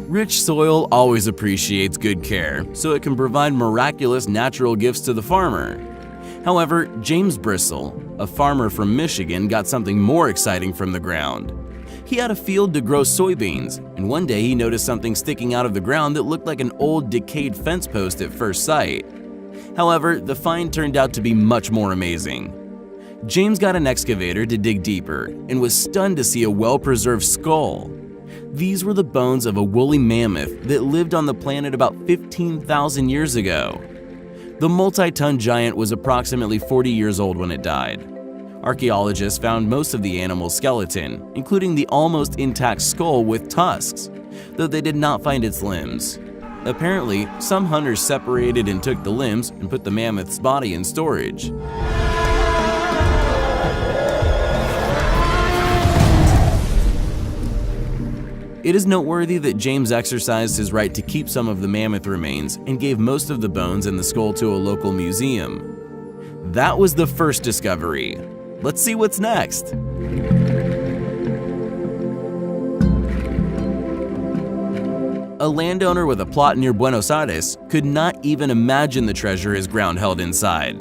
Rich soil always appreciates good care, so it can provide miraculous natural gifts to the farmer. However, James Bristol, a farmer from Michigan, got something more exciting from the ground. He had a field to grow soybeans, and one day he noticed something sticking out of the ground that looked like an old, decayed fence post at first sight. However, the find turned out to be much more amazing. James got an excavator to dig deeper and was stunned to see a well-preserved skull. These were the bones of a woolly mammoth that lived on the planet about 15,000 years ago. The multi-ton giant was approximately 40 years old when it died. Archaeologists found most of the animal's skeleton, including the almost intact skull with tusks, though they did not find its limbs. Apparently, some hunters separated and took the limbs and put the mammoth's body in storage. It is noteworthy that James exercised his right to keep some of the mammoth remains and gave most of the bones and the skull to a local museum. That was the first discovery. Let's see what's next. A landowner with a plot near Buenos Aires could not even imagine the treasure his ground held inside.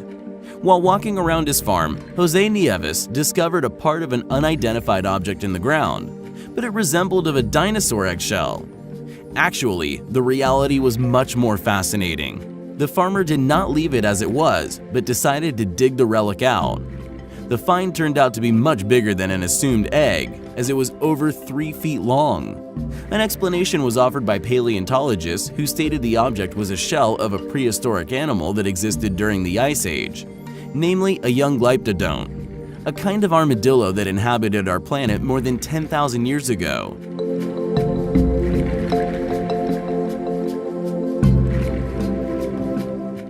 While walking around his farm, Jose Nieves discovered a part of an unidentified object in the ground, but it resembled of a dinosaur eggshell. Actually, the reality was much more fascinating. The farmer did not leave it as it was, but decided to dig the relic out. The find turned out to be much bigger than an assumed egg, as it was over 3 feet long. An explanation was offered by paleontologists who stated the object was a shell of a prehistoric animal that existed during the Ice Age, namely a young glyptodont, a kind of armadillo that inhabited our planet more than 10,000 years ago.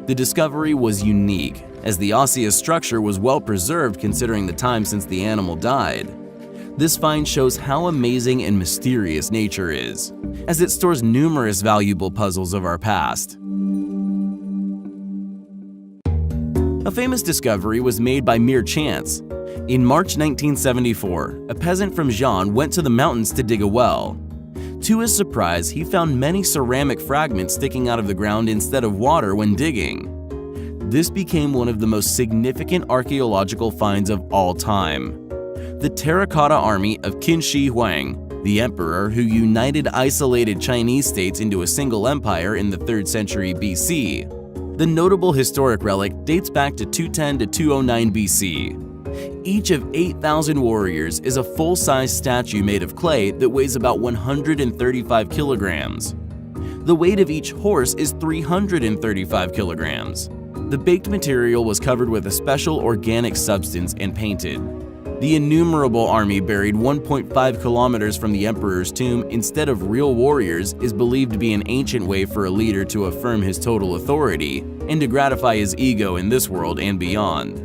The discovery was unique, as the osseous structure was well preserved considering the time since the animal died. This find shows how amazing and mysterious nature is, as it stores numerous valuable puzzles of our past. A famous discovery was made by mere chance. In March 1974, a peasant from Jaman went to the mountains to dig a well. To his surprise, he found many ceramic fragments sticking out of the ground instead of water when digging. This became one of the most significant archaeological finds of all time. The terracotta army of Qin Shi Huang, the emperor who united isolated Chinese states into a single empire in the 3rd century BC. The notable historic relic dates back to 210 to 209 BC. Each of 8,000 warriors is a full-size statue made of clay that weighs about 135 kilograms. The weight of each horse is 335 kilograms. The baked material was covered with a special organic substance and painted. The innumerable army buried 1.5 kilometers from the emperor's tomb instead of real warriors is believed to be an ancient way for a leader to affirm his total authority and to gratify his ego in this world and beyond.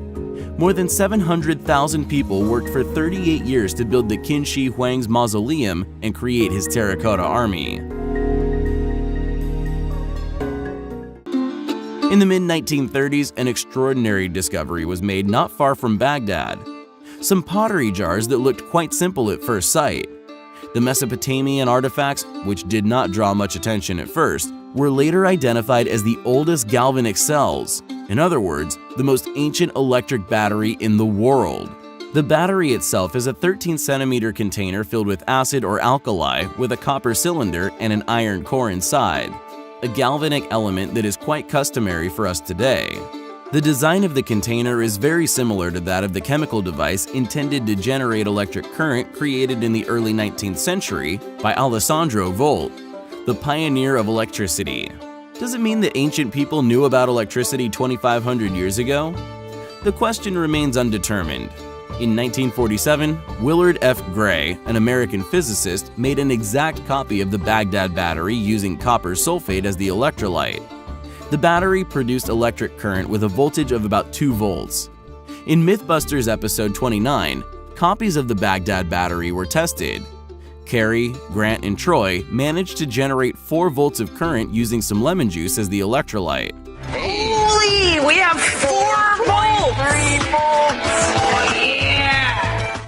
More than 700,000 people worked for 38 years to build the Qin Shi Huang's mausoleum and create his terracotta army. In the mid-1930s, an extraordinary discovery was made not far from Baghdad. Some pottery jars that looked quite simple at first sight. The Mesopotamian artifacts, which did not draw much attention at first, were later identified as the oldest galvanic cells. In other words, the most ancient electric battery in the world. The battery itself is a 13-centimeter container filled with acid or alkali with a copper cylinder and an iron core inside, a galvanic element that is quite customary for us today. The design of the container is very similar to that of the chemical device intended to generate electric current created in the early 19th century by Alessandro Volta, the pioneer of electricity. Does it mean that ancient people knew about electricity 2,500 years ago? The question remains undetermined. In 1947, Willard F. Gray, an American physicist, made an exact copy of the Baghdad battery using copper sulfate as the electrolyte. The battery produced electric current with a voltage of about 2 volts. In Mythbusters episode 29, copies of the Baghdad battery were tested. Carrie, Grant, and Troy managed to generate 4 volts of current using some lemon juice as the electrolyte. Holy! We have 4 volts! 3 volts! Oh, yeah!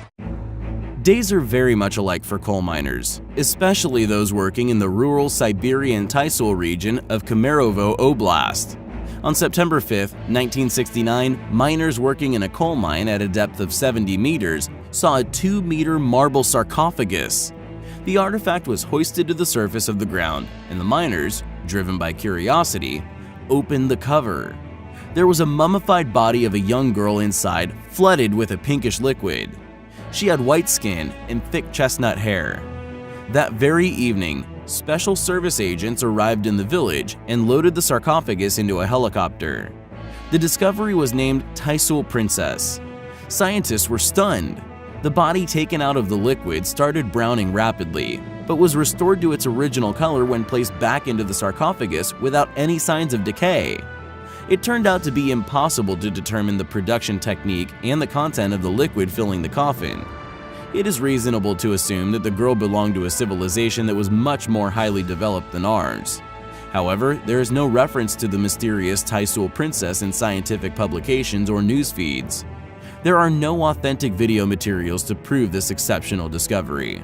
Days are very much alike for coal miners, especially those working in the rural Siberian Tysul region of Kemerovo Oblast. On September 5, 1969, miners working in a coal mine at a depth of 70 meters saw a 2-meter marble sarcophagus. The artifact was hoisted to the surface of the ground, and the miners, driven by curiosity, opened the cover. There was a mummified body of a young girl inside, flooded with a pinkish liquid. She had white skin and thick chestnut hair. That very evening, special service agents arrived in the village and loaded the sarcophagus into a helicopter. The discovery was named Tysul Princess. Scientists were stunned. The body taken out of the liquid started browning rapidly, but was restored to its original color when placed back into the sarcophagus without any signs of decay. It turned out to be impossible to determine the production technique and the content of the liquid filling the coffin. It is reasonable to assume that the girl belonged to a civilization that was much more highly developed than ours. However, there is no reference to the mysterious Tysul Princess in scientific publications or news feeds. There are no authentic video materials to prove this exceptional discovery.